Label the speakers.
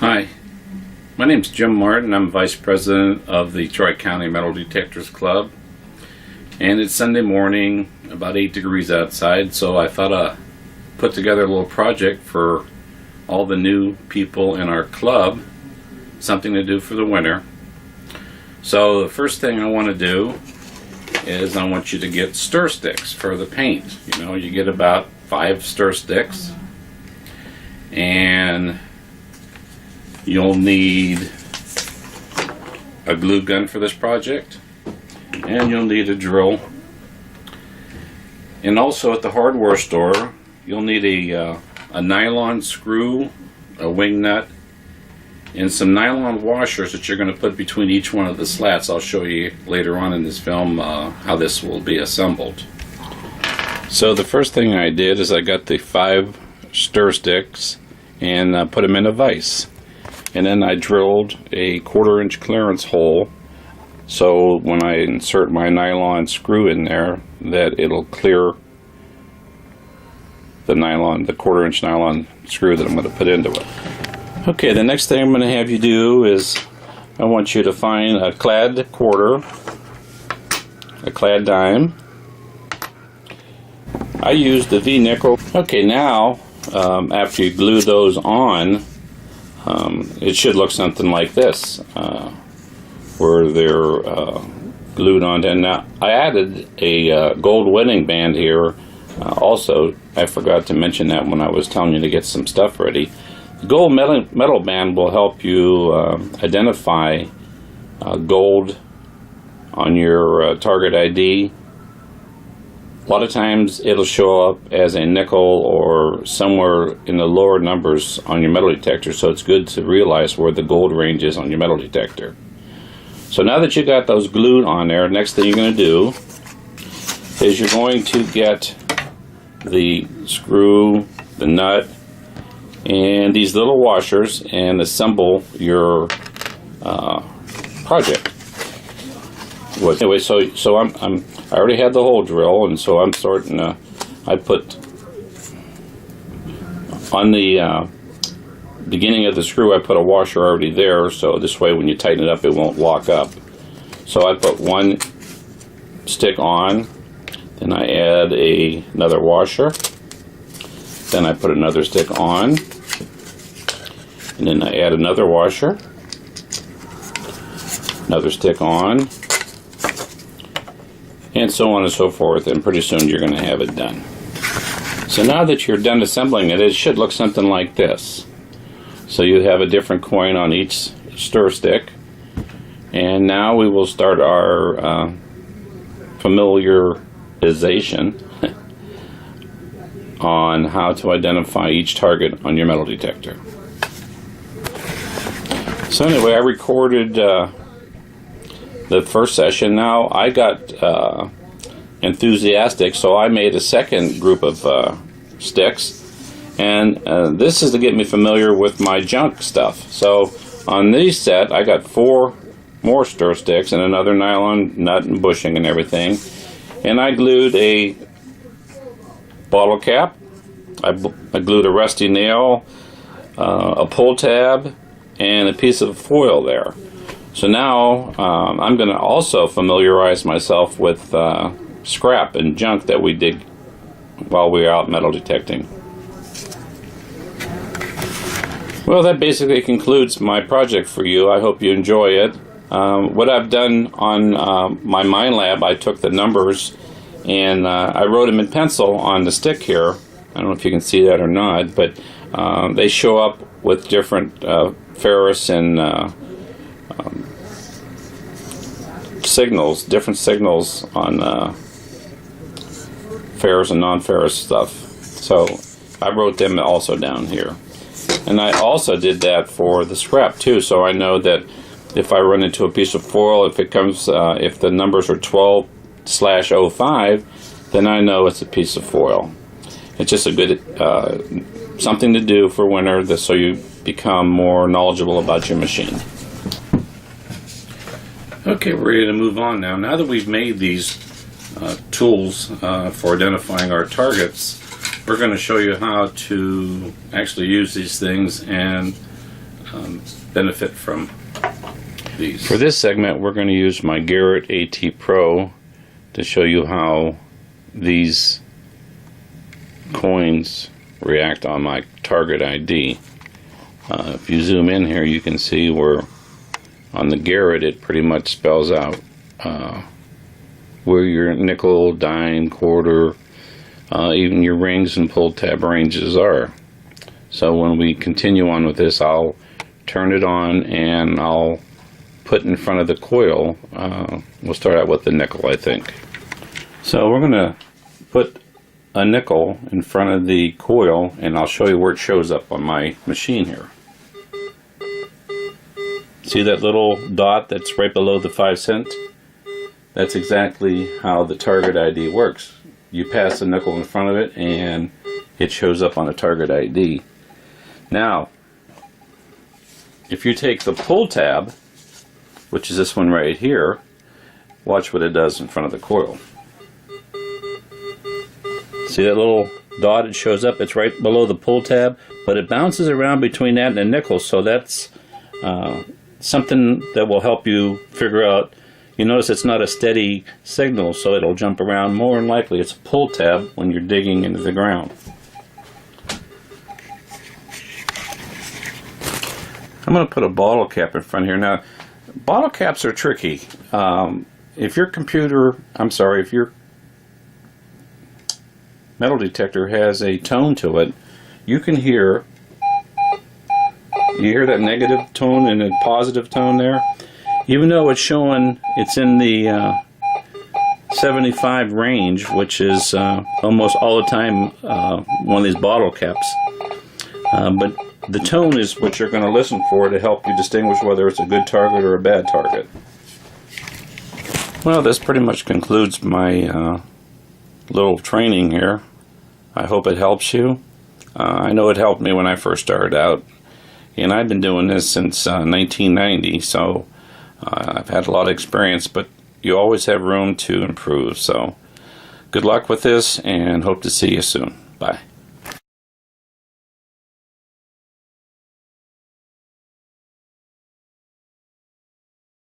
Speaker 1: Hi, my name's Jim Martin. I'm Vice President of the County Metal Detectors Club, and it's Sunday morning, about 8 degrees outside, so I thought I'd put together a little project for all the new people in our club, something to do for the winter. So the first thing I want to do is I want you to get stir sticks for the paint. You get about 5 stir sticks, and you'll need a glue gun for this project, and you'll need a drill. And also at the hardware store, you'll need a nylon screw, a wing nut, and some nylon washers that you're going to put between each one of the slats. I'll show you later on in this film how this will be assembled. So the first thing I did is I got the 5 stir sticks and put them in a vise. And then I drilled a 1/4 inch clearance hole, so when I insert my nylon screw in there, that it'll clear the 1/4 inch nylon screw that I'm going to put into it. Okay, the next thing I'm going to have you do is I want you to find a clad quarter, a clad dime. I used the V-nickel. Okay, now after you glue those on, it should look something like this, where they're glued on. And now I added a gold wedding band here. Also, I forgot to mention that when I was telling you to get some stuff ready. The gold metal band will help you identify gold on your target ID. A lot of times it'll show up as a nickel or somewhere in the lower numbers on your metal detector, so it's good to realize where the gold range is on your metal detector. So now that you got those glued on there, next thing you're going to do is you're going to get the screw, the nut, and these little washers and assemble your project. Anyway, so I already had the hole drill, and so I'm starting to, I put on the beginning of the screw, I put a washer already there, so this way when you tighten it up it won't lock up. So I put one stick on, then I add another washer, then I put another stick on, and then I add another washer, another stick on, and so on and so forth, and pretty soon you're going to have it done. So now that you're done assembling it, it should look something like this. So you have a different coin on each stir stick, and now we will start our familiarization on how to identify each target on your metal detector. So anyway, I recorded the first session. Now I got enthusiastic, so I made a second group of sticks, and this is to get me familiar with my junk stuff. So on these set I got 4 more stir sticks and another nylon nut and bushing and everything, and I glued a bottle cap, I glued a rusty nail, a pull tab, and a piece of foil there. So now I'm going to also familiarize myself with scrap and junk that we dig while we are out metal detecting. Well, that basically concludes my project for you. I hope you enjoy it. What I've done on my Mind Lab, I took the numbers and I wrote them in pencil on the stick here. I don't know if you can see that or not, but they show up with different ferrous and signals, different signals on ferrous and non-ferrous stuff. So I wrote them also down here. And I also did that for the scrap too, so I know that if I run into a piece of foil, if it comes, if the numbers are 12/05, then I know it's a piece of foil. It's just a good something to do for winter, so you become more knowledgeable about your machine. Okay, we're ready to move on now. Now that we've made these tools for identifying our targets, we're going to show you how to actually use these things and benefit from these. For this segment, we're going to use my Garrett AT Pro to show you how these coins react on my target ID. If you zoom in here, you can see where on the Garrett it pretty much spells out where your nickel, dime, quarter, even your rings and pull tab ranges are. So when we continue on with this, I'll turn it on and I'll put in front of the coil. We'll start out with the nickel, I think. So we're going to put a nickel in front of the coil, and I'll show you where it shows up on my machine here. See that little dot that's right below the 5 cent? That's exactly how the target ID works. You pass the nickel in front of it and it shows up on a target ID. Now, if you take the pull tab, which is this one right here, watch what it does in front of the coil. See that little dot? It shows up. It's right below the pull tab, but it bounces around between that and the nickel, so that's something that will help you figure out. You notice it's not a steady signal, so it'll jump around. More than likely it's a pull tab when you're digging into the ground. I'm going to put a bottle cap in front here. Now, bottle caps are tricky. If your metal detector has a tone to it, you can hear that negative tone and a positive tone there. Even though it's showing it's in the 75 range, which is almost all the time one of these bottle caps. But the tone is what you're going to listen for to help you distinguish whether it's a good target or a bad target. Well, this pretty much concludes my little training here. I hope it helps you. I know it helped me when I first started out, and I've been doing this since 1990, so I've had a lot of experience, but you always have room to improve. So good luck with this, and hope to see you soon. Bye.